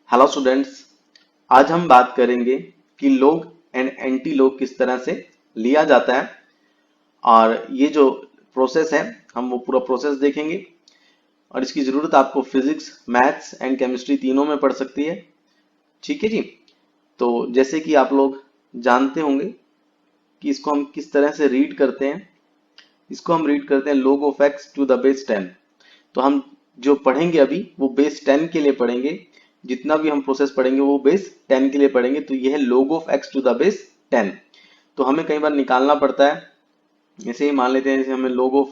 Hello students. आज हम बात करेंगे कि लोग एंड एंटी लोग किस तरह से लिया जाता है और ये जो प्रोसेस है हम वो पूरा प्रोसेस देखेंगे। और इसकी जरूरत आपको फिजिक्स, मैथ्स एंड केमिस्ट्री तीनों में पड़ सकती है। ठीक है जी। तो जैसे कि आप लोग जानते होंगे कि इसको हम किस तरह से रीड करते हैं। इसको हम रीड करते हैं log of x to the base 10। तो हम जो पढ़ेंगे अभी वो बेस 10 के लिए पढ़ेंगे। जितना भी हम प्रोसेस पढ़ेंगे वो बेस 10 के लिए पढ़ेंगे। तो यह है log of x to the base 10। तो हमें कई बार निकालना पड़ता है। ऐसे ही मान लेते हैं जैसे हमें log of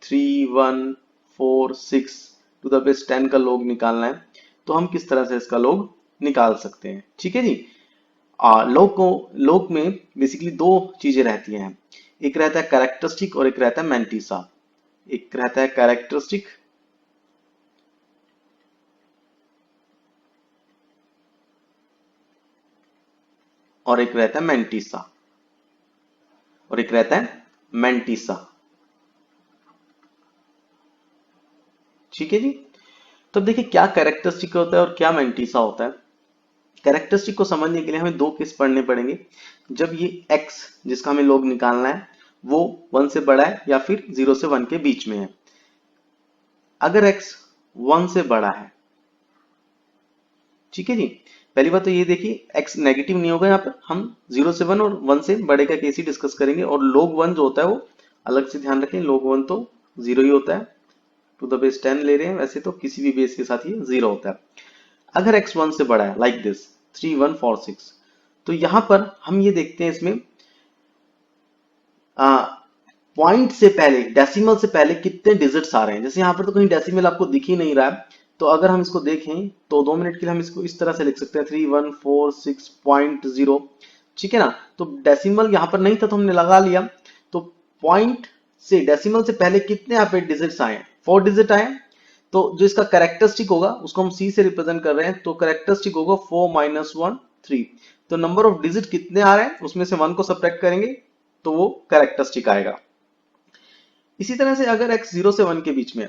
3 1 4 6 to the base 10 का log निकालना है। तो हम किस तरह से इसका log निकाल सकते हैं। ठीक है जी। log में बेसिकली दो चीजें रहती हैं। एक रहता है कैरेक्टरिस्टिक और एक रहता है मैंटिसा। एक रहता है कैरेक्टरिस्टिक और एक रहता है मैंटिसा। ठीक है जी। तो अब देखिए क्या कैरेक्टरिस्टिक होता है और क्या मैंटिसा होता है। कैरेक्टरिस्टिक को समझने के लिए हमें दो केस पढ़ने पड़ेंगे। जब ये x जिसका हमें log निकालना है वो 1 से बड़ा है या फिर 0 से 1 के बीच में है। अगर x 1 से बड़ा है, ठीक है जी। पहली बात तो ये देखिए x नेगेटिव नहीं होगा। यहाँ पर हम 0 से 1 और 1 से बड़े का केस ही डिस्कस करेंगे। और log 1 जो होता है वो अलग से ध्यान रखें। log 1 तो 0 ही होता है। टू द बेस 10 ले रहे हैं, वैसे तो किसी भी बेस के साथ ये 0 होता है। अगर x 1 से बड़ा है लाइक दिस 3 1 4 6, तो यहां पर हम ये देखते हैं इसमें पॉइंट से पहले, डेसिमल से पहले कितने डिजिट्स आ रहे हैं। जैसे यहाँ पर तो कहीं डेसिमल आपको दिख ही नहीं रहा है। तो अगर हम इसको देखें तो 2 मिनट के लिए हम इसको इस तरह से लिख सकते हैं 3146.0। ठीक है ना। तो डेसिमल यहाँ पर नहीं था तो हमने लगा लिया। तो पॉइंट से डेसिमल से पहले कितने यहाँ पे डिजिट्स आए हैं, 4 डिजिट आए। तो जो इसका कैरेक्टरिस्टिक होगा उसको हम सी से रिप्रेजेंट कर रहे हैं। तो कैरेक्टरिस्टिक होगा 4 - 1 3। तो नंबर ऑफ डिजिट कितने आ रहे हैं उसमें से 1 को सब्ट्रैक्ट करेंगे तो वो कैरेक्टरिस्टिक आएगा। इसी तरह से अगर x 0 से 1 के बीच में,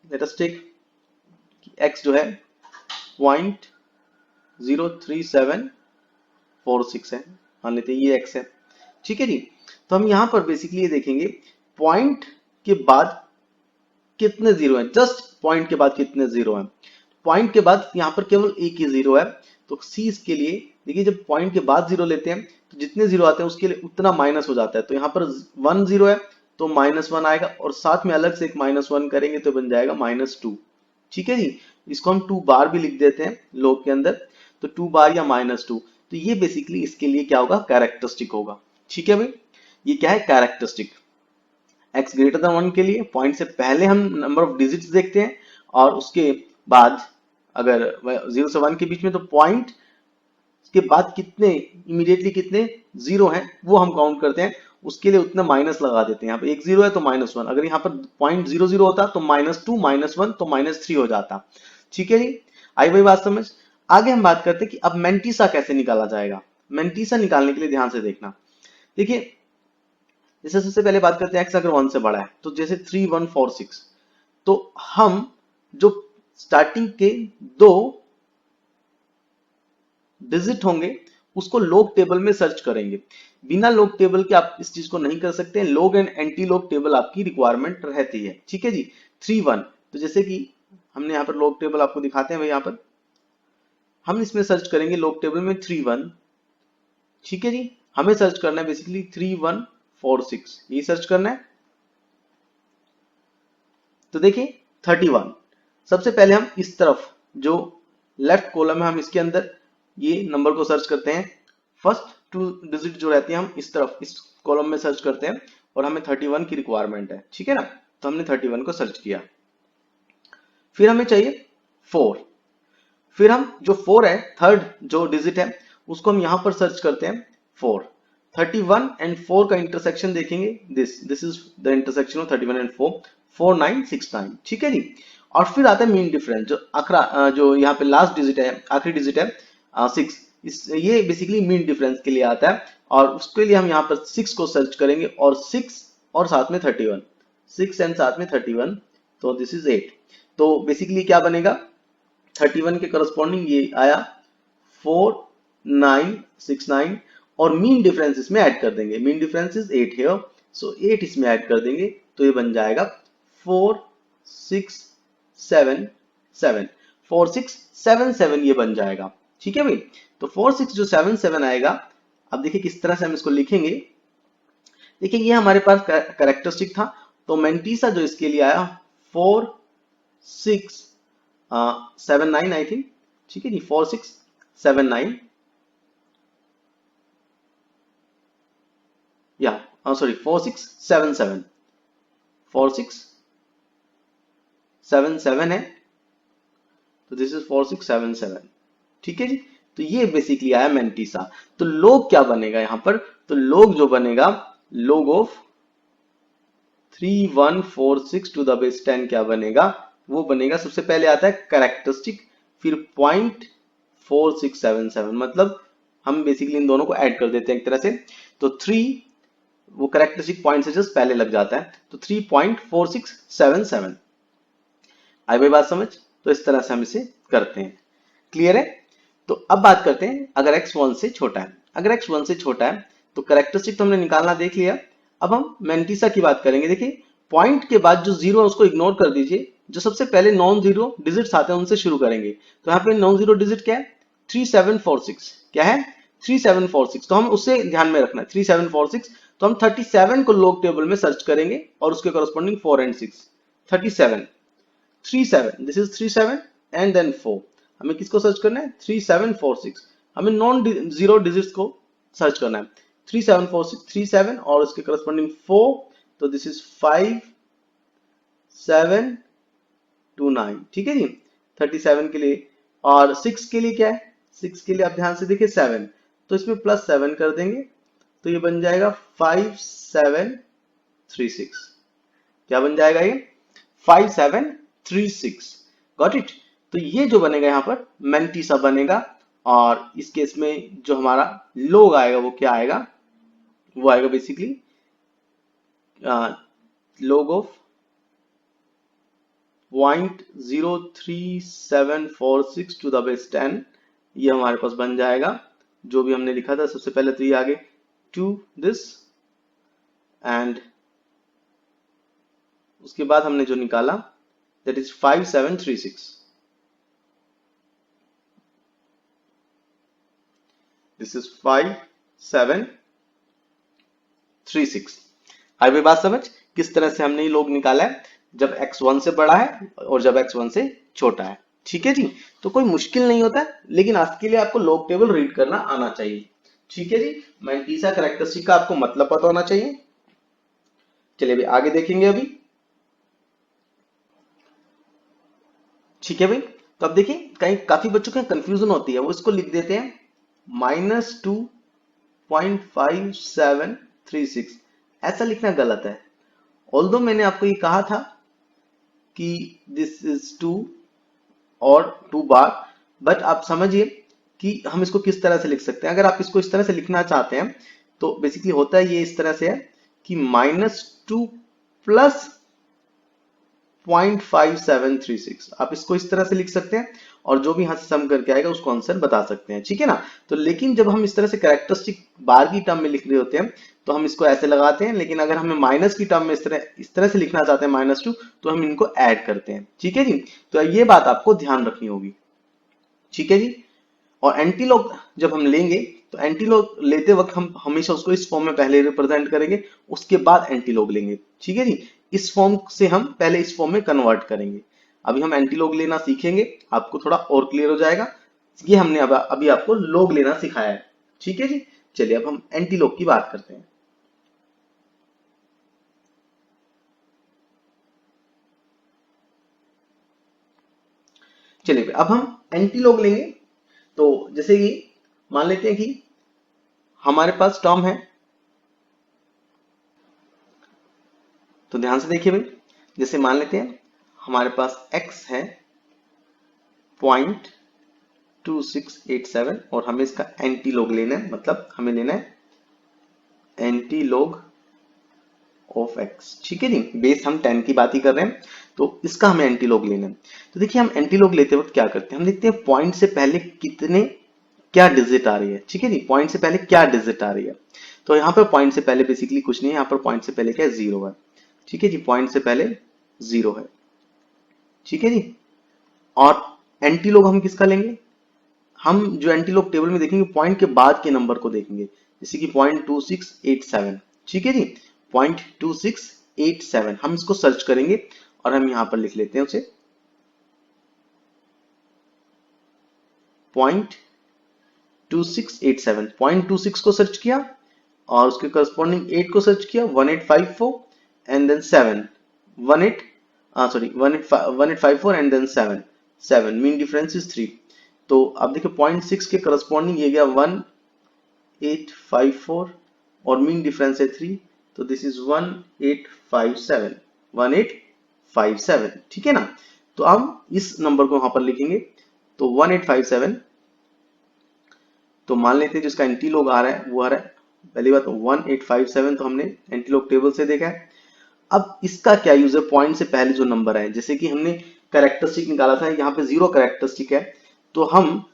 लेट अस टेक x जो है 0.03746 है, मान लेते हैं ये x है। ठीक है जी। तो हम यहां पर बेसिकली ये देखेंगे पॉइंट के बाद कितने जीरो हैं। जस्ट पॉइंट के बाद कितने जीरो हैं। पॉइंट के बाद यहाँ पर केवल एक ही जीरो है। तो सी के लिए देखिए जब पॉइंट के बाद जीरो लेते हैं तो जितने जीरो आते हैं उसके लिए उतना माइनस हो जाता है। तो यहाँ पर 1 0 है तो -1 आएगा और साथ में अलग से एक -1 करेंगे तो बन जाएगा -2। ठीक है जी। इसको हम 2 बार भी लिख देते हैं log के अंदर। तो 2 बार या -2। तो ये बेसिकली इसके लिए क्या होगा, कैरेक्टरिस्टिक होगा। ठीक है भाई, ये क्या है कैरेक्टरिस्टिक। x ग्रेटर देन 1 के लिए पॉइंट से पहले हम नंबर ऑफ डिजिट्स देखते हैं और उसके बाद अगर 0 से 1 के बीच में तो पॉइंट के बाद कितने इमीडिएटली कितने जीरो हैं वो हम काउंट करते हैं। उसके लिए उतना माइनस लगा देते हैं। यहाँ पे एक जीरो है तो -1। अगर यहाँ पर 0.00 होता तो -2 -1 तो -3 हो जाता। ठीक है जी। आई भाई बात समझ। आगे हम बात करते हैं कि अब मेंटिसा कैसे निकाला जाएगा। मेंटिसा निकालने के लिए ध्यान से देखना। देखिए जैसे सबसे पहले बात करते हैं x अगर 1 से बड़ा है तो जैसे 3 1 4 6, तो हम जो स्टार्टिंग के 2 डिजिट होंगे उसको log टेबल में सर्च करेंगे। बिना log टेबल के आप इस चीज को नहीं कर सकते। log and anti log table आपकी रिक्वायरमेंट रहती है। ठीक है जी। 3 1, तो जैसे कि हमने यहाँ पर log टेबल आपको दिखाते हैं भाई। यहाँ पर हम इसमें सर्च करेंगे log टेबल में 3 1। ठीक है जी। हमें सर्च करना है बेसिकली 3 1 4 6, ये सर्च करना है। तो देखिए 31 सबसे पहले हम इस तरफ जो लेफ्ट कॉलम है हम इसके अंदर ये नंबर को सर्च करते हैं। फर्स्ट 2 डिजिट जो रहती है हम इस तरफ इस कॉलम में सर्च करते हैं और हमें 31 की रिक्वायरमेंट है। ठीक है ना। तो हमने 31 को सर्च किया। फिर हमें चाहिए 4। फिर हम जो 4 है थर्ड जो डिजिट है उसको हम यहां पर सर्च करते हैं 4। 31 एंड 4 का इंटरसेक्शन देखेंगे। This is the intersection of 31 and 4, 4969। ठीक है जी। और फिर आता है मीन डिफरेंस जो आखिरी जो यहाँ पे लास्ट डिजिट है, आखिरी डिजिट है 6। ये बेसिकली मीन डिफरेंस के लिए आता है और उसके लिए हम यहाँ पर 6 को सर्च करेंगे और 6 और साथ में 31, 6 एंड साथ में 31, तो दिस इज 8। तो बेसिकली क्या बनेगा 31 के करस्पॉन्डिंग ये आया 4969 और मीन डिफरेंस इसमें ऐड कर देंगे। मीन डिफरेंस इज 8 हियर, सो 8 इसमें ऐड कर देंगे तो ये बन जाएगा 4677। 4677 ये बन जाएगा। ठीक है भाई, तो 4677 आएगा। अब देखिए किस तरह से हम इसको लिखेंगे। देखिए ये हमारे पास कैरेक्टरिस्टिक था, तो मेंटीसा जो इसके लिए आया 4679 आई थिंक। ठीक है जी, 4679 या सॉरी 4677 4677 है, तो दिस इज 4677। ठीक है जी, तो ये बेसिकली आया मेंटीसा। तो लोग क्या बनेगा यहां पर, तो लोग जो बनेगा log of 3146 to the base 10 क्या बनेगा, वो बनेगा सबसे पहले आता है कैरेक्टरिस्टिक, फिर 0.4677, मतलब हम बेसिकली इन दोनों को ऐड कर देते हैं एक तरह से। तो 3 वो कैरेक्टरिस्टिक पॉइंट से जस्ट पहले लग जाता है, तो 3.4677। आई भाई बात समझ, तो इस तरह से हम इसे करते हैं। क्लियर है। तो अब बात करते हैं अगर x 1 से छोटा है। अगर x 1 से छोटा है तो कैरेक्टरिस्टिक तो हमने निकालना देख लिया। अब हम मेंटीसा की बात करेंगे। देखिए पॉइंट के बाद जो जीरो है उसको इग्नोर कर दीजिए, जो सबसे पहले नॉन जीरो डिजिट्स आते हैं उनसे शुरू करेंगे। तो यहाँ पे नॉन जीरो डिजिट क्या है, 3746। क्या है, 3746, तो हम उसे ध्यान में रखना है 3746। तो हम 37 को लोग टेबल में सर्च करेंगे और उसके corresponding 4 and 6, 37 37, this is 37 and then 4। हमें किसको सर्च करना है, 3746। हमें नॉन जीरो डिजिट्स को सर्च करना है, 3746 37 और उसके करस्पॉन्डिंग 4, तो दिस इज 5729। ठीक है जी, 37 के लिए। और 6 के लिए क्या है, 6 के लिए आप ध्यान से देखिए 7, तो इसमें प्लस 7 कर देंगे तो ये बन जाएगा 5736। क्या बन जाएगा ये, 5736। Got it. तो ये जो बनेगा यहाँ पर मेंटीसा बनेगा, और इस केस में जो हमारा लोग आएगा वो क्या आएगा, वो आएगा बेसिकली लोग ऑफ 0.03746 टू द बेस 10। ये हमारे पास बन जाएगा जो भी हमने लिखा था सबसे पहले, तो ये आगे टू दिस, एंड उसके बाद हमने जो निकाला दैट इज 5736। This is 5736। आई भी बात समझ किस तरह से हमने ये लोग निकाला है, जब x 1 से बड़ा है और जब x 1 से छोटा है। ठीक है जी, तो कोई मुश्किल नहीं होता है, लेकिन आज के लिए आपको लॉग टेबल रीड करना आना चाहिए। ठीक है जी, मेंटीसा कैरेक्टरिस्टिक का आपको मतलब पता होना चाहिए। चलिए अभी आगे देखेंगे अभी। ठीक है भाई, तो अब देखिए कहीं काफी बच्चों को कंफ्यूजन होती है, वो इसको लिख देते हैं -2.5736। ऐसा लिखना गलत है। ऑल्दो मैंने आपको ये कहा था कि दिस इज 2 और 2 बार, बट आप समझिए कि हम इसको किस तरह से लिख सकते हैं। अगर आप इसको इस तरह से लिखना चाहते हैं तो बेसिकली होता है ये इस तरह से है कि -2 प्लस 0.5736, आप इसको इस तरह से लिख सकते हैं और जो भी यहां से सम करके आएगा उसको आंसर बता सकते हैं। ठीक है ना। तो लेकिन जब हम इस तरह से कैरेक्टरिस्टिक बार की टर्म में लिख रहे होते हैं तो हम इसको ऐसे लगाते हैं, लेकिन अगर हमें माइनस की टर्म में इस तरह से लिखना चाहते हैं -2, तो हम इनको ऐड करते हैं। ठीक है जी, तो ये बात आपको ध्यान रखनी होगी। ठीक है जी, और एंटीलॉग जब हम लेंगे तो एंटीलॉग लेते वक्त हम हमेशा उसको इस फॉर्म में पहले रिप्रेजेंट करेंगे, उसके बाद एंटीलॉग लेंगे। ठीक है जी, इस फॉर्म से हम पहले इस फॉर्म में कन्वर्ट करेंगे। अभी हम एंटीलॉग लेना सीखेंगे, आपको थोड़ा और क्लियर हो जाएगा। ये हमने अभी आपको लॉग लेना सिखाया है। ठीक है जी, चलिए अब हम एंटीलॉग की बात करते हैं। चलिए अब हम एंटीलॉग लेंगे। तो जैसे कि मान लेते हैं कि हमारे पास टर्म है, तो ध्यान से देखिए भाई, जैसे मान लेते हैं हमारे पास x है 0.2687 और हमें इसका एंटीलॉग लेना है, मतलब हमें लेना है एंटीलॉग ऑफ एक्स, ठीक है जी। बेस हम 10 की बात ही कर रहे हैं, तो इसका हमें एंटीलॉग लेना है। तो देखिए हम एंटीलॉग लेते वक्त क्या करते हैं, हम देखते हैं पॉइंट से पहले कितने क्या डिजिट आ रही है, ठीक है जी। पॉइंट से पहले क्या डिजिट आ रही है, तो यहाँ पर पॉइंट से पहले बेसिकली कुछ नहीं है, यहाँ पर पॉइंट से पहले क्या है, 0 है, ठीक है जी। पॉइंट से पहले 0 है, ठीक है जी। और एंटीलॉग हम किसका लेंगे, हम जो एंटीलॉग टेबल में देखेंगे पॉइंट के बाद के नंबर को देखेंगे, जैसे कि 0.2687, ठीक है जी। 0.2687 हम इसको सर्च करेंगे और हम यहां पर लिख लेते हैं उसे 0.2687। 0.26 को सर्च किया और उसके करस्पॉन्डिंग 8 को सर्च किया, 1854 and then 7, 18 sorry 1854 and then 7, 7 mean difference is 3। तो अब देखिए 0.6 के करस्पॉन्डिंग ये गया 1854 और मीन डिफरेंस है 3, तो दिस इज 1857, 1857, ठीक है ना। तो अब इस नंबर को वहां पर लिखेंगे, तो 1857, तो मान लेते हैं जिसका एंटीलॉग आ रहा है वो आ रहा है, पहली बात 1857 तो हमने एंटीलॉग टेबल से देखा है। अब इसका क्या यूज है, पॉइंट से पहले जो नंबर है, जैसे कि हमने कैरेक्टरिस्टिक निकाला था, यहाँ पे 0 कैरेक्टरिस्टिक है, तो हम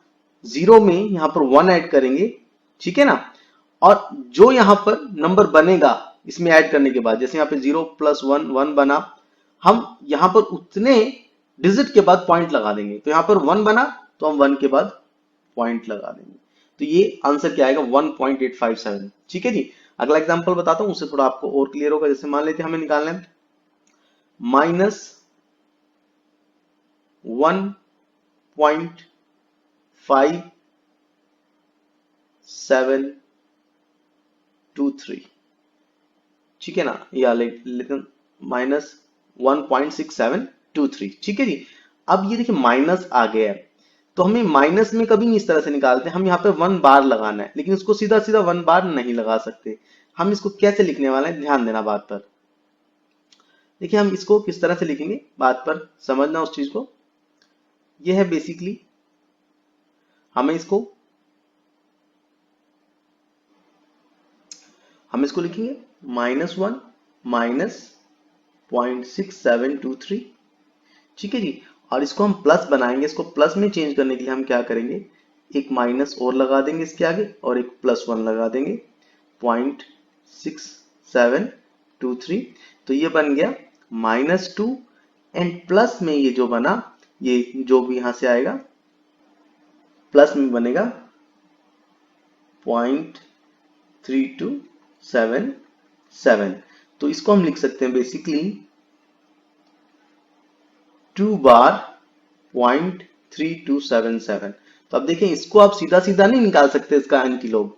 0 में यहाँ पर 1 ऐड करेंगे, ठीक है ना। और जो यहाँ पर नंबर बनेगा इसमें ऐड करने के बाद, जैसे यहाँ पे 0 + 1 1 बना, हम यहाँ पर उतने डिजिट के बाद पॉइंट लगा देंगे, तो यहाँ पर 1 बना तो हम 1 के बाद पॉइंट लगा देंगे, तो ये आंसर क्या आएगा 1.857, ठीक है जी। अगला एग्जांपल बताता हूं, उससे थोड़ा आपको और क्लियर होगा। जैसे मान लेते हैं हमें निकालना है -1.5723, ठीक है ना, या लेकिन -1.6723, ठीक है जी। अब ये देखिए माइनस आ गया है, तो हमें माइनस में कभी नहीं इस तरह से निकालते, हम यहाँ पे 1 बार लगाना है, लेकिन इसको सीधा सीधा 1 बार नहीं लगा सकते। हम इसको कैसे लिखने वाले हैं, ध्यान देना बात पर। देखिए हम इसको किस तरह से लिखेंगे, बात पर समझना उस चीज को। ये है बेसिकली हमें इसको लिखेंगे -1 -0.6723, ठीक है जी। और इसको हम प्लस बनाएंगे, इसको प्लस में चेंज करने के लिए हम क्या करेंगे, एक माइनस और लगा देंगे इसके आगे और एक +1 लगा देंगे, 0.6723, तो ये बन गया -2 एंड प्लस में ये जो बना, ये जो भी यहां से आएगा प्लस में बनेगा 0.3277। तो इसको हम लिख सकते हैं बेसिकली 2 बार 0.3277। तो अब देखें इसको आप सीधा सीधा नहीं निकाल सकते इसका एंटीलॉग,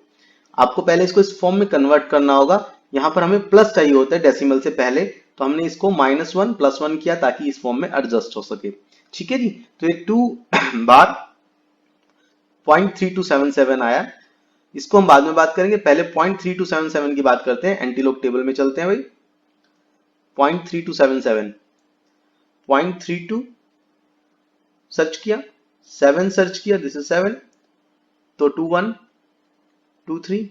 आपको पहले इसको इस फॉर्म में कन्वर्ट करना होगा। यहां पर हमें प्लस चाहिए होता है डेसिमल से पहले, तो हमने इसको -1 +1 किया ताकि इस फॉर्म में एडजस्ट हो सके, ठीक है जी। तो ये 2 बार 0.3277 आया, इसको हम बाद में बात करेंगे, पहले 0.3277 की बात करते हैं। एंटीलॉग टेबल में चलते हैं भाई, 0.3277, 0.32 सर्च किया, 7 सर्च किया, दिस इज 7, तो 2123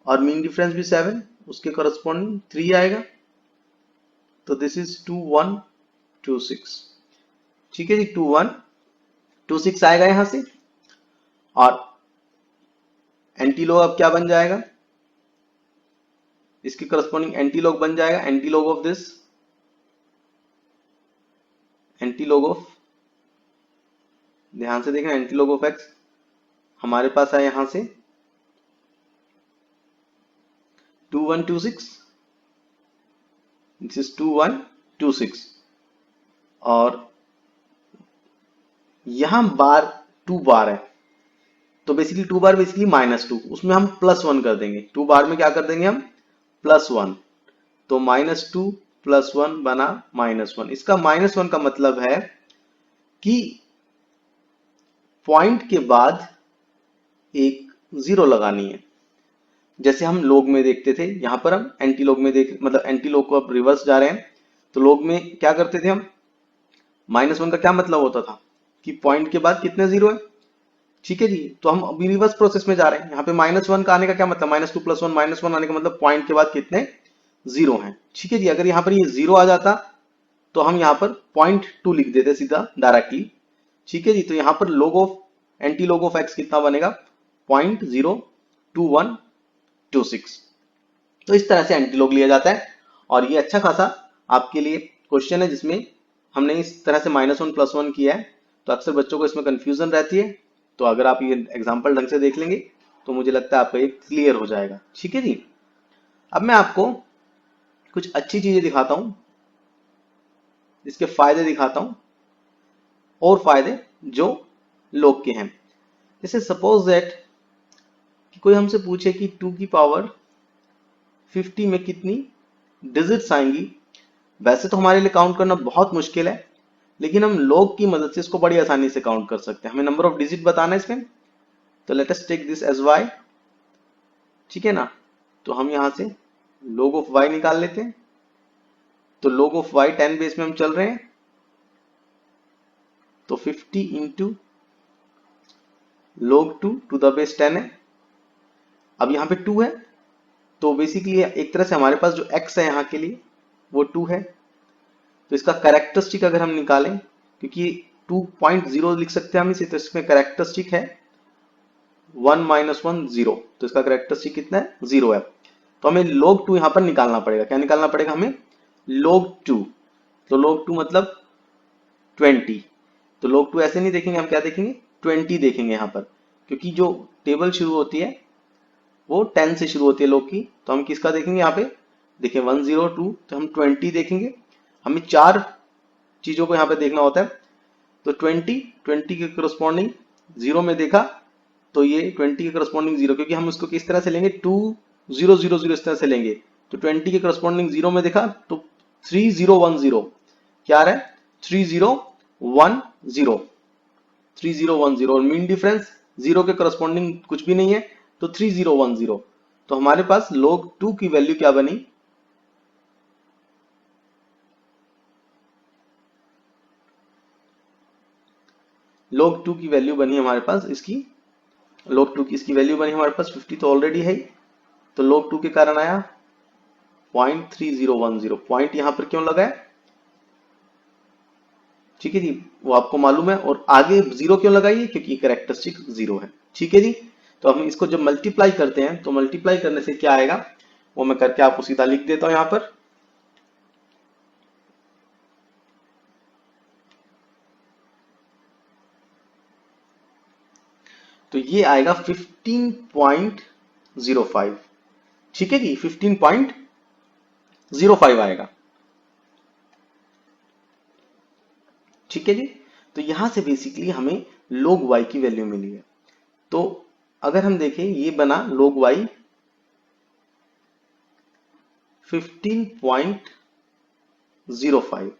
और मीन डिफरेंस भी 7, उसके करस्पॉन्डिंग 3 आएगा, तो दिस इज 2126, ठीक है जी। 2126 आएगा यहां से, और एंटीलॉग अब क्या बन जाएगा, इसके करस्पॉन्डिंग एंटीलॉग बन जाएगा, antilog of this, antilog of, ध्यान से देखना, एंटीलॉग ऑफ एक्स हमारे पास है यहां से 2126, दिस इज 2126, और यहां बार 2 बार है, तो बेसिकली 2 बार बेसिकली -2, उसमें हम +1 कर देंगे, 2 बार में क्या कर देंगे हम +1, तो -2 +1 बना -1। इसका -1 का मतलब है कि पॉइंट के बाद एक 0 लगानी है, जैसे हम लोग में देखते थे, यहां पर हम एंटीलॉग में देख, मतलब एंटीलॉग को अब रिवर्स जा रहे हैं, तो लोग में क्या करते थे हम, -1 का क्या मतलब होता था कि पॉइंट के बाद कितने 0 है, ठीक है जी। तो हम अभी रिवर्स प्रोसेस में जा रहे हैं, यहाँ पे -1 का आने का क्या मतलब, -2 +1 -1 आने का मतलब पॉइंट के बाद कितने जीरो हैं। ठीक है जी, अगर यहाँ पर ये जीरो आ जाता तो हम यहाँ पर 0.2 लिख देते सीधा डायरेक्टली। ठीक है जी, तो यहाँ पर log of anti log of x कितना बनेगा 0.02126। तो इस तरह से एंटी log लिया जाता है और ये अच्छा खासा आपके लिए क्वेश्चन है जिसमें हमने इस तरह से -1 +1 किया है। तो अक्सर बच्चों को इसमें कंफ्यूजन रहती है, तो अगर आप ये एग्जाम्पल ढंग से देख लेंगे तो मुझे लगता है आपका ये क्लियर हो जाएगा। ठीक है जी, अब मैं आपको कुछ अच्छी चीजें दिखाता हूं, इसके फायदे दिखाता हूं और फायदे जो log के हैं। जैसे सपोज दैट कि कोई हमसे पूछे कि 2 की पावर 50 में कितनी डिजिट्स आएंगी। वैसे तो हमारे लिए काउंट करना बहुत मुश्किल है, लेकिन हम log की मदद से इसको बड़ी आसानी से काउंट कर सकते हैं। हमें नंबर ऑफ डिजिट बताना है इसमें, तो let us take this as y। ठीक है ना, तो हम यहां से log ऑफ y निकाल लेते हैं। तो log ऑफ y 10 बेस में हम चल रहे हैं, तो 50 into log 2 to the base 10 है। अब यहाँ पे 2 है, तो बेसिकली एक तरह से हमारे पास जो x है यहाँ के लिए वो 2 है। तो इसका कैरेक्टरिस्टिक अगर हम निकालें, क्योंकि 2.0 लिख सकते हैं हम इसे, तो इसमें कैरेक्टरिस्टिक है 1 - 1 0, तो इसका कैरेक्टरिस्टिक कितना है 0 है। तो हमें log 2 यहाँ पर निकालना पड़ेगा। क्या निकालना पड़ेगा हमें log 2, तो log 2 मतलब 20। तो log 2 ऐसे नहीं देखेंगे, हम क्या देखेंगे 20 देखेंगे यहाँ पर, क्योंकि जो टेबल शुरू होती है वो 10 से शुरू होती है log की। तो हम किसका देखेंगे यहाँ पे, देखिए 102, तो हम 20 देखेंगे। हमें 4 चीजों को यहाँ पे देखना होता है, तो 20 के करस्पॉन्डिंग 0 में देखा, तो ये 20 के करस्पॉन्डिंग 0, क्योंकि हम उसको किस तरह से लेंगे 2 0 0 0 इस तरह से लेंगे। तो 20 के करस्पॉन्डिंग 0 में देखा तो 3010 क्या आ रहा है 3010 3010, और मीन डिफरेंस 0 के करस्पॉन्डिंग कुछ भी नहीं है, तो 3010। तो हमारे पास log 2 की वैल्यू क्या बनी, log 2 की वैल्यू बनी हमारे पास इसकी, log 2 की इसकी वैल्यू बनी हमारे पास 50 तो ऑलरेडी है, तो log 2 के कारण आया 0.3010। पॉइंट यहां पर क्यों लगा है, ठीक है जी, वो आपको मालूम है। और आगे 0 क्यों लगाइए, क्योंकि कैरेक्टरिस्टिक 0 है। ठीक है जी, तो हम इसको जब मल्टीप्लाई करते हैं तो मल्टीप्लाई करने से क्या आएगा वो मैं करके आपको सीधा लिख देता हूं यहां पर। तो ये आएगा 15.05। ठीक है जी, 15.05 आएगा। ठीक है जी, तो यहां से बेसिकली हमें log y की वैल्यू मिली है। तो अगर हम देखें ये बना log y 15.05।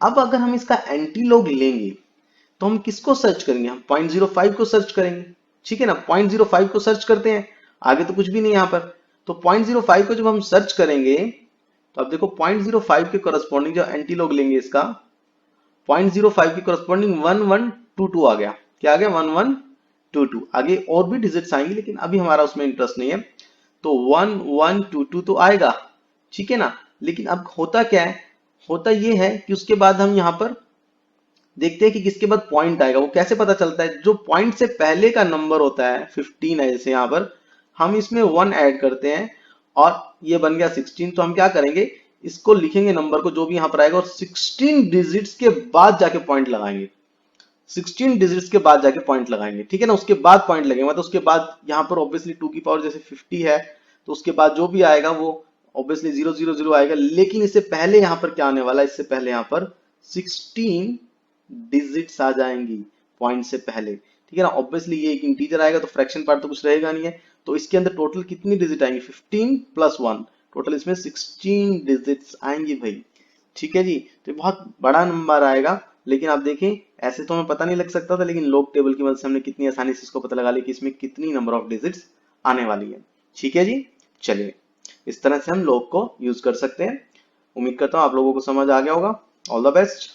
अब अगर हम इसका एंटी log लेंगे तो हम किसको सर्च करेंगे, हम 0.05 को सर्च करेंगे। ठीक है ना, 0.05 को सर्च करते हैं, आगे तो कुछ भी नहीं यहां पर। तो 0.05 को जब हम सर्च करेंगे तो अब देखो 0.05 के करस्पॉन्डिंग जो एंटी log लेंगे इसका 0.05 की करस्पॉन्डिंग 1122 आ गया। क्या आ गया 1122। आगे और भी डिजिट्स आएंगी लेकिन अभी हमारा उसमें इंटरेस्ट नहीं है, तो 1122 तो आएगा। ठीक है ना, लेकिन अब होता क्या है, होता ये है कि उसके बाद हम यहां पर देखते हैं कि किसके बाद पॉइंट आएगा। वो कैसे पता चलता है, जो पॉइंट से पहले का नंबर होता है 15 है, जैसे यहां पर हम इसमें 1 ऐड करते हैं और ये बन गया 16। तो हम क्या करेंगे, इसको लिखेंगे नंबर को जो भी यहां पर आएगा और 16 डिजिट्स के बाद जाके पॉइंट लगाएंगे। 16 डिजिट्स के बाद जाके पॉइंट लगाएंगे। ठीक है ना, उसके बाद पॉइंट लगेगा, तो उसके बाद यहां पर ऑब्वियसली 2 की पावर जैसे 50 है, तो उसके बाद जो भी आएगा वो ऑब्वियसली 000 आएगा। लेकिन इससे पहले यहां पर क्या आने वाला है, इससे पहले यहां पर 16 डिजिट्स आ जाएंगी पॉइंट से पहले। ठीक है ना, ऑब्वियसली ये एक इंटीजर आएगा तो फ्रैक्शन पार्ट तो कुछ रहेगा नहीं है, तो इसके अंदर टोटल कितनी डिजिट आएंगी 15 + 1, टोटल इसमें 16 डिजिट्स आएंगी भाई। ठीक है जी, तो बहुत बड़ा नंबर आएगा। लेकिन आप देखें ऐसे तो हमें पता नहीं लग सकता था, लेकिन log टेबल की मदद से हमने कितनी आसानी से इसको पता लगा लिया कि इसमें कितनी नंबर ऑफ डिजिट्स आने वाली है। ठीक है जी, चलिए इस तरह से हम log को यूज कर सकते हैं। उम्मीद करता हूं आप लोगों को समझ आ गया होगा। All the best.